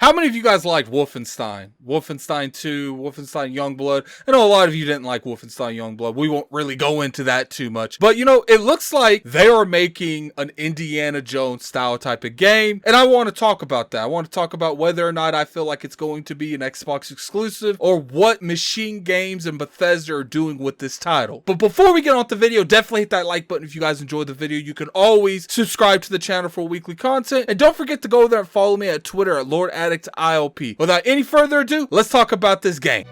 How many of you guys liked Wolfenstein? Wolfenstein 2, Wolfenstein Youngblood? I know a lot of you didn't like Wolfenstein Youngblood. We won't really go into that too much. But you know, it looks like they are making an Indiana Jones style type of game. And I want to talk about that. I want to talk about whether or not I feel like it's going to be an Xbox exclusive or what Machine Games and Bethesda are doing with this title. But before we get on with the video, definitely hit that like button if you guys enjoyed the video. You can always subscribe to the channel for weekly content. And don't forget to go there and follow me at Twitter at LordAddictILP. Without any further ado, let's talk about this game.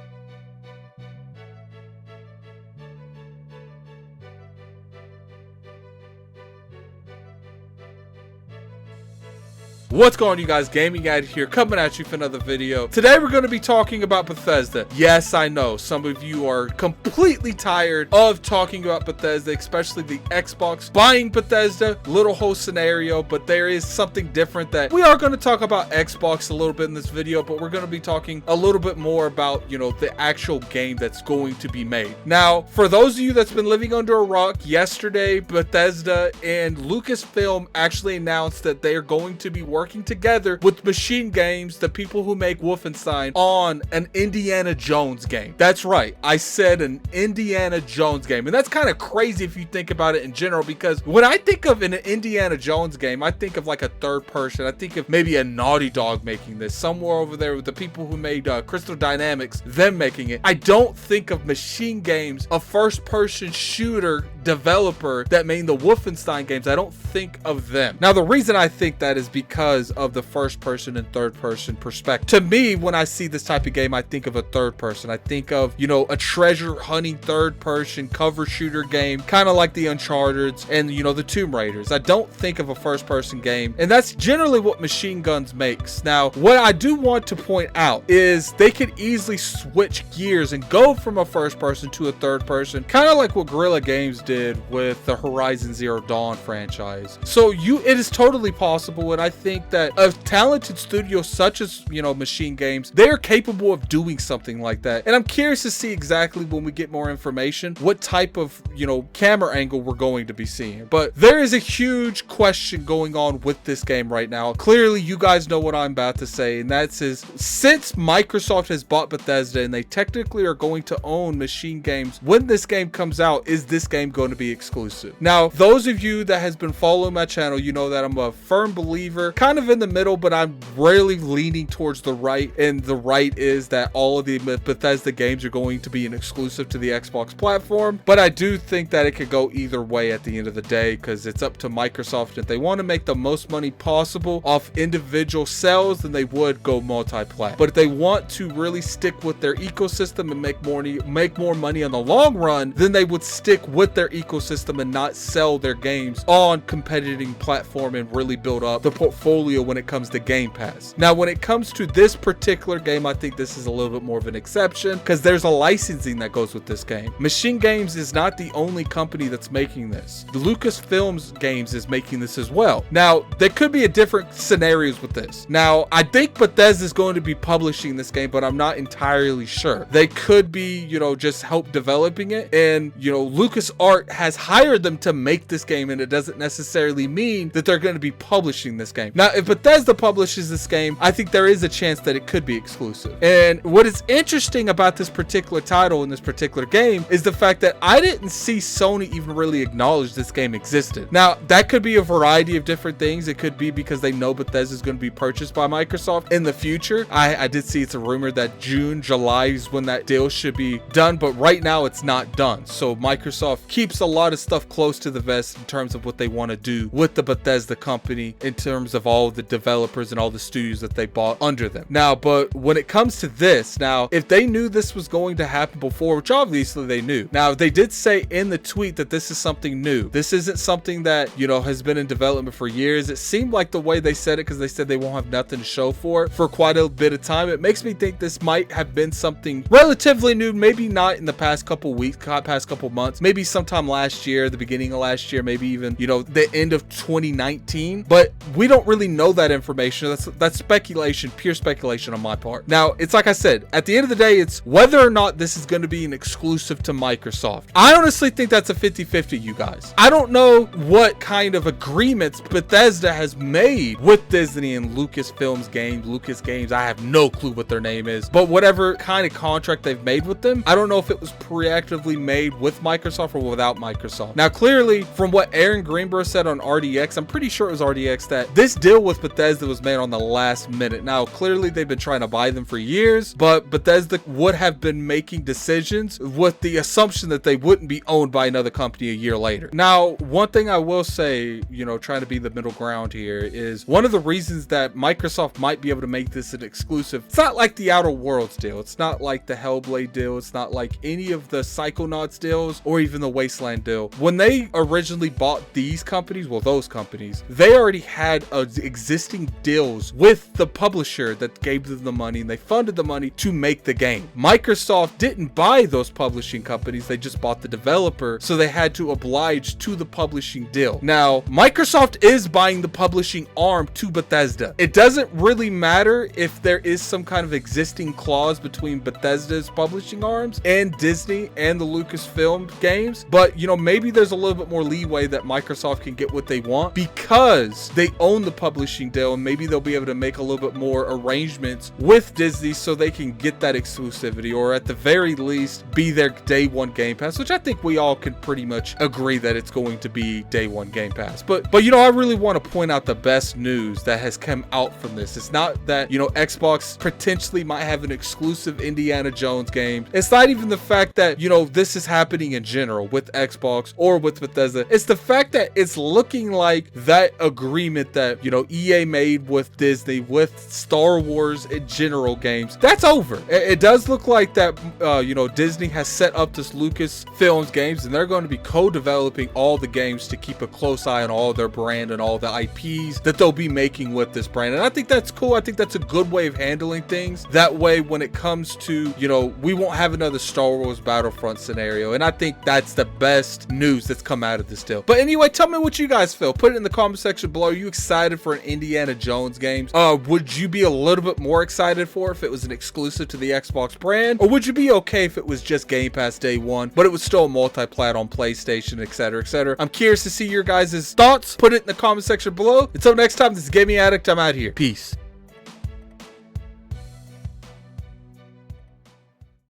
What's going on, you guys? Gaming Addict here, coming at you for another video. Today we're going to be talking about Bethesda. Yes, I know some of you are completely tired of talking about Bethesda, especially the Xbox buying Bethesda little whole scenario, but there is something different that we are going to talk about Xbox a little bit in this video, but we're going to be talking a little bit more about, you know, the actual game that's going to be made. Now, for those of you that's been living under a rock, yesterday Bethesda and Lucasfilm actually announced that they are going to be working together with Machine Games, the people who make Wolfenstein, on an Indiana Jones game. That's right, I said an Indiana Jones game, and that's kind of crazy if you think about it in general, because when I think of an Indiana Jones game, I think of like a third person. I think of maybe a Naughty Dog making this, somewhere over there with the people who made Crystal Dynamics, them making it. I don't think of Machine Games, a first-person shooter developer that made the Wolfenstein games. I don't think of them. Now, the reason I think that is because of the first person and third person perspective. To me, when I see this type of game, I think of a third person. I think of, you know, a treasure hunting third person cover shooter game, kind of like the Uncharted and, you know, the Tomb Raiders. I don't think of a first person game, and that's generally what Machine Guns makes. Now, what I do want to point out is they could easily switch gears and go from a first person to a third person, kind of like what Guerrilla Games did with the Horizon Zero Dawn franchise. So it is totally possible, and I think that a talented studio such as, you know, Machine Games, they're capable of doing something like that. And I'm curious to see exactly, when we get more information, what type of, you know, camera angle we're going to be seeing. But there is a huge question going on with this game right now. Clearly, you guys know what I'm about to say, and that's since Microsoft has bought Bethesda and they technically are going to own Machine Games when this game comes out, is this game going to be exclusive? Now, those of you that has been following my channel, you know that I'm a firm believer, kind of in the middle, but I'm really leaning towards the right, and the right is that all of the Bethesda games are going to be an exclusive to the Xbox platform. But I do think that it could go either way at the end of the day, because it's up to Microsoft. If they want to make the most money possible off individual sales, then they would go multi-plat. But if they want to really stick with their ecosystem and make more money on the long run, then they would stick with their ecosystem and not sell their games on competing platform and really build up the portfolio when it comes to Game Pass. Now, when it comes to this particular game, I think this is a little bit more of an exception, because there's a licensing that goes with this game. Machine Games is not the only company that's making this. The Lucasfilms Games is making this as well. Now, there could be a different scenarios with this. Now, I think Bethesda is going to be publishing this game, but I'm not entirely sure. They could be, you know, just help developing it, and, you know, LucasArts has hired them to make this game, and it doesn't necessarily mean that they're going to be publishing this game. Now, if Bethesda publishes this game, I think there is a chance that it could be exclusive. And what is interesting about this particular title and this particular game is the fact that I didn't see Sony even really acknowledge this game existed. Now, that could be a variety of different things. It could be because they know Bethesda is going to be purchased by Microsoft in the future. I did see it's a rumor that June, July is when that deal should be done, but right now it's not done. So Microsoft keeps a lot of stuff close to the vest in terms of what they want to do with the Bethesda company, in terms of all the developers and all the studios that they bought under them. Now, but when it comes to this, now, if they knew this was going to happen before, which obviously they knew. Now, they did say in the tweet that this is something new. This isn't something that, you know, has been in development for years. It seemed like the way they said it, because they said they won't have nothing to show for quite a bit of time. It makes me think this might have been something relatively new, maybe not in the past couple weeks, past couple months, maybe sometime sometime last year, the beginning of last year, maybe even, you know, the end of 2019. But we don't really know that information. That's speculation, pure speculation on my part. Now, it's like I said, at the end of the day, it's whether or not this is going to be an exclusive to Microsoft. I honestly think that's a 50-50, you guys. I don't know what kind of agreements Bethesda has made with Disney and Lucasfilms Games, Lucas Games. I have no clue what their name is, but whatever kind of contract they've made with them, I don't know if it was preactively made with Microsoft or without Microsoft. Now, clearly, from what Aaron Greenberg said on RDX, I'm pretty sure it was RDX, that this deal with Bethesda was made on the last minute. Now, clearly, they've been trying to buy them for years, but Bethesda would have been making decisions with the assumption that they wouldn't be owned by another company a year later. Now, one thing I will say, you know, trying to be the middle ground here, is one of the reasons that Microsoft might be able to make this an exclusive. It's not like the Outer Worlds deal. It's not like the Hellblade deal. It's not like any of the Psychonauts deals or even the Wasteland deal. When they originally bought these companies, well, those companies, they already had existing deals with the publisher that gave them the money, and they funded the money to make the game. Microsoft didn't buy those publishing companies. They just bought the developer, so they had to oblige to the publishing deal. Now, Microsoft is buying the publishing arm to Bethesda. It doesn't really matter if there is some kind of existing clause between Bethesda's publishing arms and Disney and the Lucasfilm games, but you know, maybe there's a little bit more leeway that Microsoft can get what they want because they own the publishing deal, and maybe they'll be able to make a little bit more arrangements with Disney so they can get that exclusivity, or at the very least be their day one Game Pass, which I think we all can pretty much agree that it's going to be day one Game Pass. But you know, I really want to point out the best news that has come out from this. It's not that, you know, Xbox potentially might have an exclusive Indiana Jones game. It's not even the fact that, you know, this is happening in general with Xbox or with Bethesda. It's the fact that it's looking like that agreement that, you know, EA made with Disney, with Star Wars in general games, that's over. It does look like that, you know, Disney has set up this Lucasfilms games, and they're going to be co-developing all the games to keep a close eye on all their brand and all the IPs that they'll be making with this brand. And I think that's cool. I think that's a good way of handling things. That way, when it comes to, you know, we won't have another Star Wars Battlefront scenario. And I think that's the best news that's come out of this deal. But anyway, tell me what you guys feel. Put it in the comment section below. Are you excited for an Indiana Jones game? Would you be a little bit more excited for if it was an exclusive to the Xbox brand? Or would you be okay if it was just Game Pass day one, but it was still a multi-plat on PlayStation, etc., etc.? I'm curious to see your guys' thoughts. Put it in the comment section below. Until next time, this is Gaming Addict. I'm out here. Peace.